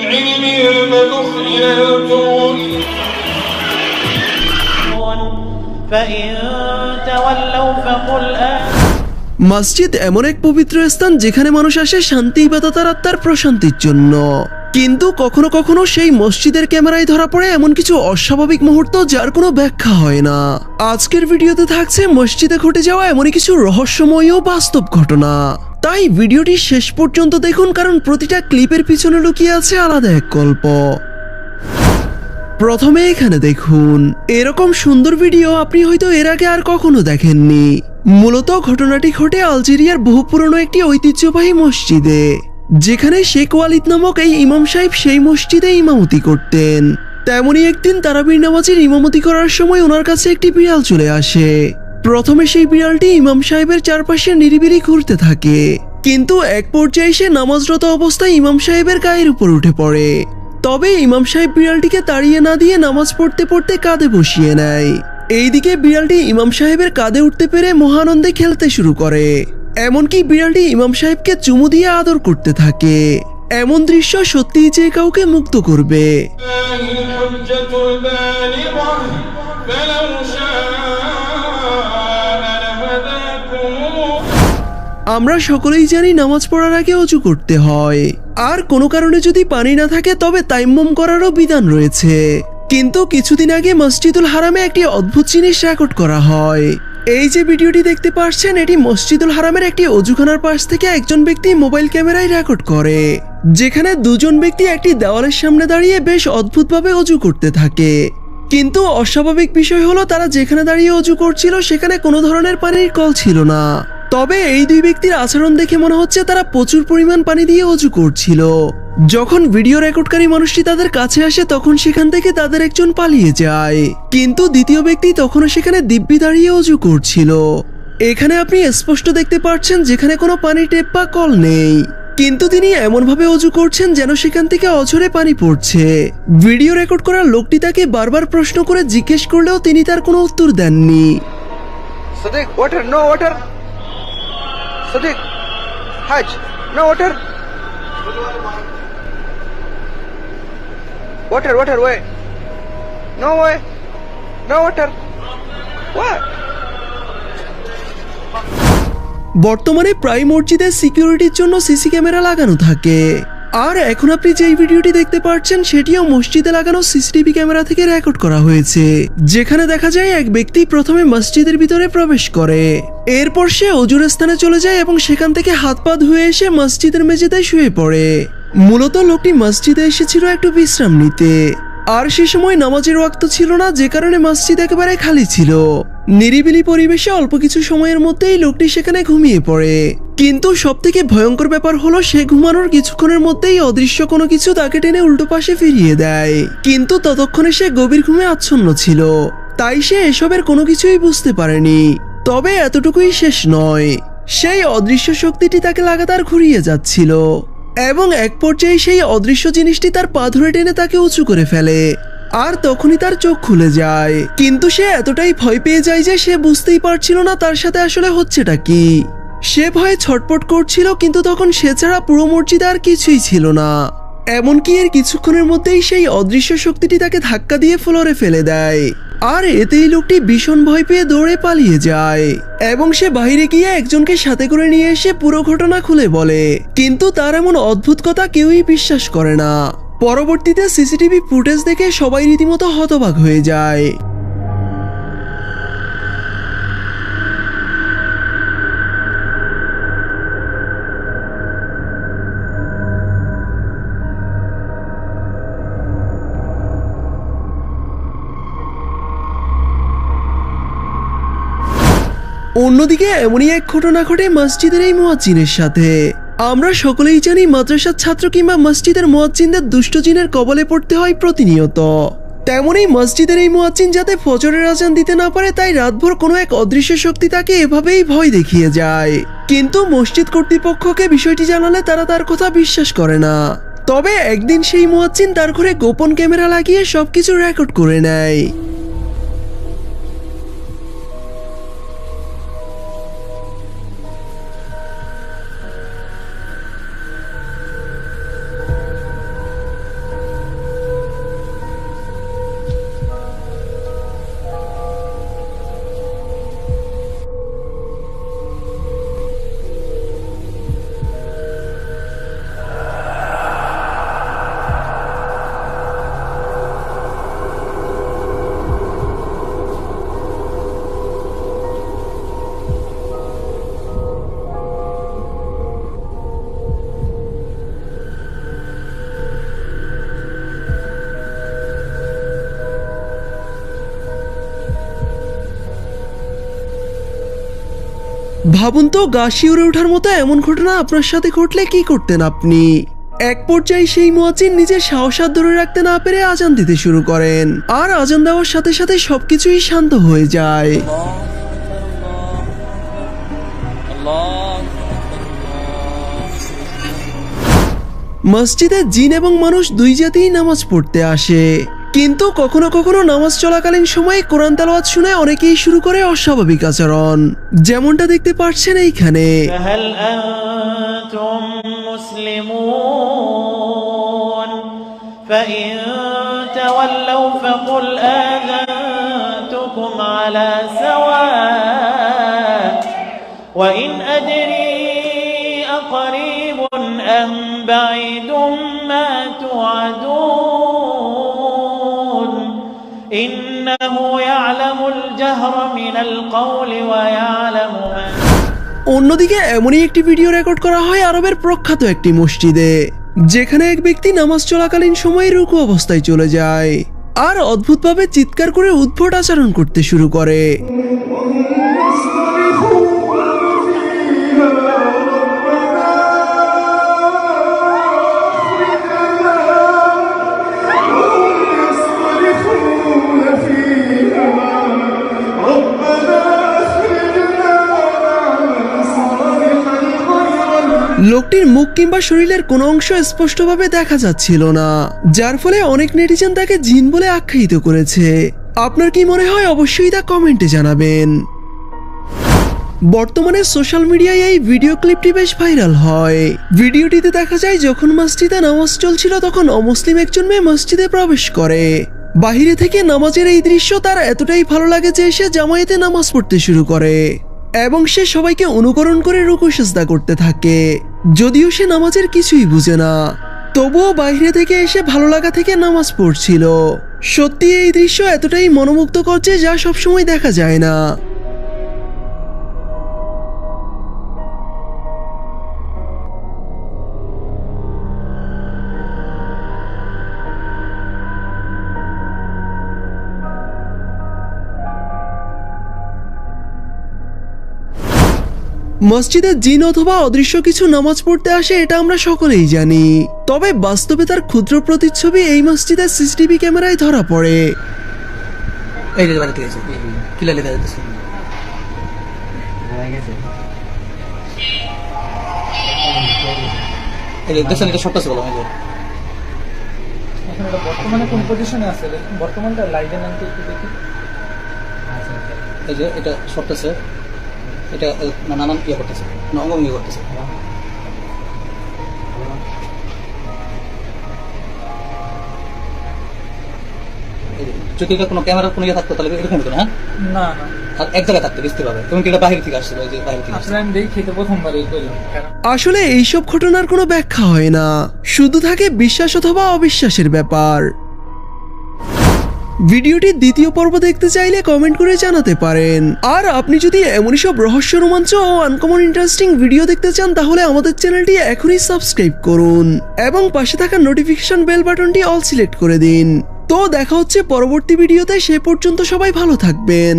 علم لدخلتم فإن تولوا فقل মসজিদ এমন এক পবিত্র স্থান যেখানে মানুষ আসে শান্তি ইবাদত আর আত্মার প্রশান্তির জন্য, কিন্তু কখনো কখনো সেই মসজিদের ক্যামেরায় ধরা পড়ে এমন কিছু অস্বাভাবিক মুহূর্ত যার কোনো ব্যাখ্যা হয় না। আজকের ভিডিওতে থাকছে মসজিদে ঘটে যাওয়া এমনই কিছু রহস্যময় ও বাস্তব ঘটনা, তাই ভিডিওটি শেষ পর্যন্ত দেখুন, কারণ প্রতিটা ক্লিপের পিছনে লুকিয়ে আছে আলাদা এক গল্প। প্রথমে এখানে দেখুন, এরকম সুন্দর ভিডিও আপনি হয়তো এর আগে আর কখনো দেখেননি। মূলত ঘটনাটি ঘটে আলজেরিয়ার বহু পুরনো একটি ঐতিহ্যবাহী মসজিদে, যেখানে শেখ ওয়ালিদ নামক এই ইমাম সাহেব সেই মসজিদে ইমামতি করতেন। তেমনি একদিন তারাবির নামাজের ইমামতি করার সময় ওনার কাছে একটি বিড়াল চলে আসে। প্রথমে সেই বিড়ালটি ইমাম সাহেবের চারপাশে নিরিবিলি ঘুরতে থাকে, কিন্তু এক পর্যায়ে সে নামাজরত অবস্থায় ইমাম সাহেবের গায়ের উপর উঠে পড়ে। তবে ইমাম সাহেব বিড়ালটিকে তাড়িয়ে না দিয়ে নামাজ পড়তে পড়তে কাঁধে বসিয়ে নেয়। এইদিকে বিড়ালটি ইমাম সাহেবের কাঁধে উঠতে পেরে মহানন্দে খেলতে শুরু করে, এমনকি বিড়ালটি ইমাম সাহেবকে চুমু দিয়ে আদর করতে থাকে। এমন দৃশ্য সত্যিই যে কাউকে মুগ্ধ করবে। الحجة البالغة فلو شاء لهداكم আমরা সকলেই জানি নামাজ পড়ার আগে অজু করতে হয়, আর কোনো কারণে যদি পানি না থাকে তবে তায়াম্মুম করারও বিধান রয়েছে। কিন্তু কিছুদিন আগে মসজিদুল হারামে একটি অদ্ভুত জিনিস রেকর্ড করা হয়। এই যে ভিডিওটি দেখতে পাচ্ছেন, এটি মসজিদুল হারামের একটি অজুখানার পাশ থেকে একজন ব্যক্তি মোবাইল ক্যামেরায় রেকর্ড করে, যেখানে দুজন ব্যক্তি একটি দেওয়ালের সামনে দাঁড়িয়ে বেশ অদ্ভুতভাবে অজু করতে থাকে। কিন্তু অস্বাভাবিক বিষয় হলো, তারা যেখানে দাঁড়িয়ে অজু করছিল সেখানে কোনো ধরনের পানির কল ছিল না। তবে এই দুই ব্যক্তির আচরণ দেখে মনে হচ্ছে তারা প্রচুর পরিমাণ পানি দিয়ে অজু করছিল। যখন ভিডিও রেকর্ডকারী মানুষটি তাদের কাছে আসে তখন সেখান থেকে তাদের একজন পালিয়ে যায়, কিন্তু দ্বিতীয় ব্যক্তি তখনও সেখানে দিব্যি দাঁড়িয়ে অজু করছিল। এখানে আপনি স্পষ্ট দেখতে পাচ্ছেন যেখানে কোনো পানির টেপ বা কল নেই, কিন্তু তিনি এমনভাবে অজু করছেন যেন সেখান থেকে অঝরে পানি পড়ছে। ভিডিও রেকর্ড করা লোকটি তাকে বারবার প্রশ্ন করে জিজ্ঞেস করলেও তিনি তার কোনো উত্তর দেননি। Sadiq, water, no water. Sadiq, Hajj, no water. Water, water, way. No way. No water. What? বর্তমানে প্রায় মসজিদে সিকিউরিটির জন্য সিসি ক্যামেরা লাগানো থাকে, আর এখন আপনি যেই ভিডিওটি দেখতে পাচ্ছেন সেটিও মসজিদে লাগানো সিসিটিভি ক্যামেরা থেকে রেকর্ড করা হয়েছে, যেখানে দেখা যায় এক ব্যক্তি প্রথমে মসজিদের ভিতরে প্রবেশ করে, এরপর সে অজুর স্থানে চলে যায় এবং সেখান থেকে হাত পা ধুয়ে এসে মসজিদের মেঝেতে শুয়ে পড়ে। মূলত লোকটি মসজিদে এসেছিল একটু বিশ্রাম নিতে, আর সে সময় নামাজের ওয়াক্ত ছিল না, যে কারণে মসজিদ একেবারে খালি ছিল। নিরিবিলি পরিবেশে অল্প কিছু সময়ের মধ্যেই লোকটি সেখানে ঘুমিয়ে পড়ে। কিন্তু সবথেকে ভয়ঙ্কর ব্যাপার হলো, সে ঘুমানোর কিছুক্ষণের মধ্যেই অদৃশ্য কোনো কিছু তাকে টেনে উল্টো পাশে ফিরিয়ে দেয়, কিন্তু ততক্ষণে সে গভীর ঘুমে আচ্ছন্ন ছিল, তাই সে এসবের কোনো কিছুই বুঝতে পারেনি। তবে এতটুকুই শেষ নয়, সেই অদৃশ্য শক্তিটি তাকে লাগাতার ঘুরিয়ে যাচ্ছিল, এবং এক পর্যায়ে সেই অদৃশ্য জিনিসটি তার পা ধরে টেনে তাকে উঁচু করে ফেলে, আর তখনই তার চোখ খুলে যায়। কিন্তু সে এতটাই ভয় পেয়ে যায় যে সে বুঝতেই পারছিল না তার সাথে আসলে হচ্ছেটা কি। সে ভয়ে ছটপট করছিল, কিন্তু তখন সে ছাড়া পুরো মসজিদে আর কিছুই ছিল না। এমনকি এর কিছুক্ষণের মধ্যেই সেই অদৃশ্য শক্তিটি তাকে ধাক্কা দিয়ে ফ্লোরে ফেলে দেয়, আর এতেই লোকটি ভীষণ ভয় পেয়ে দৌড়ে পালিয়ে যায়, এবং সে বাইরে গিয়ে একজনকে সাথে করে নিয়ে এসে পুরো ঘটনা খুলে বলে। কিন্তু তার এমন অদ্ভুত কথা কেউই বিশ্বাস করে না। পরবর্তীতে সিসিটিভি ফুটেজ দেখে সবাই রীতিমতো হতবাক হয়ে যায়। অন্যদিকে এমনই এক ঘটনা ঘটে মসজিদের এই মুয়াজ্জিনের সাথে। আমরা সকলেই জানি মাদ্রাসার ছাত্র কিংবা মসজিদের মুয়াজ্জিনদের দুষ্ট জিনের কবলে পড়তে হয় প্রতিনিয়ত। তেমনি মসজিদের এই মুয়াজ্জিন যাতে ফজরের আজান দিতে না পারে, তাই রাতভর কোনো এক অদৃশ্য শক্তি তাকে এভাবেই ভয় দেখিয়ে যায়। কিন্তু মসজিদ কর্তৃপক্ষকে বিষয়টি জানালে তারা তার কথা বিশ্বাস করে না। তবে একদিন সেই মুয়াজ্জিন তার ঘরে গোপন ক্যামেরা লাগিয়ে সবকিছু রেকর্ড করে নেয়। ভাবুন তো, গা শিউরে ওঠার মতো এমন ঘটনা আপনার সাথে ঘটলে কি করতেন আপনি? এক পর্যায়ে সেই মুয়াজ্জিন নিজের সাহস ধরে রাখতে না পেরে আজান দিতে শুরু করেন, আর আজান দেওয়ার সাথে সাথে সবকিছুই শান্ত হয়ে যায়। মসজিদে জিন এবং মানুষ দুই জাতিই নামাজ পড়তে আসে, কিন্তু কখনো কখনো নামাজ চলাকালীন সময়ে কোরআন তেলাওয়াত শুনে অনেকেই শুরু করে অস্বাভাবিক আচরণ, যেমনটা দেখতে পাচ্ছেন এইখানে। فهل أنتم مسلمون فإن تولوا فقل آذنتكم على سواء وإن أدري أقريب أم بعيد ما توعدون إنه يعلم الجهر من القول ويعلم ما। অন্যদিকে এমনই একটি ভিডিও রেকর্ড করা হয় আরবের প্রখ্যাত একটি মসজিদে, যেখানে এক ব্যক্তি নামাজ চলাকালীন সময়ে রুকু অবস্থায় চলে যায় আর অদ্ভুতভাবে চিৎকার করে উদ্ভট আচরণ করতে শুরু করে। লোকটির মুখ কিংবা শরীরের কোনো অংশ স্পষ্টভাবে দেখা যাচ্ছিল না, যার ফলে অনেক নেটিজেন তাকে জিন বলে আখ্যায়িত করেছে। আপনার কি মনে হয় অবশ্যই তা কমেন্টে জানাবেন। বর্তমানে সোশ্যাল মিডিয়ায় এই ভিডিও ক্লিপটি বেশ ভাইরাল হয়। ভিডিওটিতে দেখা যায় যখন মসজিদে নামাজ চলছিল তখন অমুসলিম একজন মেয়ে মসজিদে প্রবেশ করে। বাহিরে থেকে নামাজের এই দৃশ্য তার এতটাই ভালো লাগে যে সে জামায়াতে নামাজ পড়তে শুরু করে এবং সে সবাইকে অনুকরণ করে রুকু সিজদা করতে থাকে। যদিও সে নামাজের কিছুই বুঝে না, তবুও বাইরে থেকে এসে ভালো লাগা থেকে নামাজ পড়ছিল। সত্যি এই দৃশ্য এতটাই মনোমুগ্ধ করছে যা সবসময় দেখা যায় না। মসজিদে জিন অথবা অদৃশ্য কিছু নামাজ পড়তে আসে, এটা আমরা সকলেই জানি। তবে বাস্তবে তার ক্ষুদ্র প্রতিচ্ছবি এই মসজিদের সিসিটিভি ক্যামেরায় ধরা পড়ে। এই যে বাড়িতে গেছে কিলালে দেখা যাচ্ছে এই যে দেখছেন এটা সবটা বলা হয় যে এখন এটা বর্তমানে কোন পজিশনে আছে? বর্তমানটা লাইভে নামতে একটু দেখি। এই যে এটা সবটা স্যার, এটা নানান ইয়ে করতেছে, অঙ্গ ইয়ে করতেছে। যদি এটা কোনো ক্যামেরার কোনো ইয়ে থাকতো তাহলে এরকম হতো না। না না, আর এক জায়গায় থাকতো বুঝতে পারবে। তুমি কি এটা বাইরে থেকে আসছিল? ওই যে বাইরে থেকে আসলে আমি দেখি তো প্রথমবারই করলাম। আসলে এইসব ঘটনার কোনো ব্যাখ্যা হয় না, শুধু থাকে বিশ্বাস অথবা অবিশ্বাসের ব্যাপার। ভিডিওটির দ্বিতীয় পর্ব দেখতে চাইলে কমেন্ট করে জানাতে পারেন। আর আপনি যদি এমনই সব রহস্য, রোমাঞ্চ ও আনকমন ইন্টারেস্টিং ভিডিও দেখতে চান তাহলে আমাদের চ্যানেলটি এখনই সাবস্ক্রাইব করুন এবং পাশে থাকা নোটিফিকেশন বেল বাটনটি অল সিলেক্ট করে দিন। তো দেখা হচ্ছে পরবর্তী ভিডিওতে, সে পর্যন্ত সবাই ভালো থাকবেন।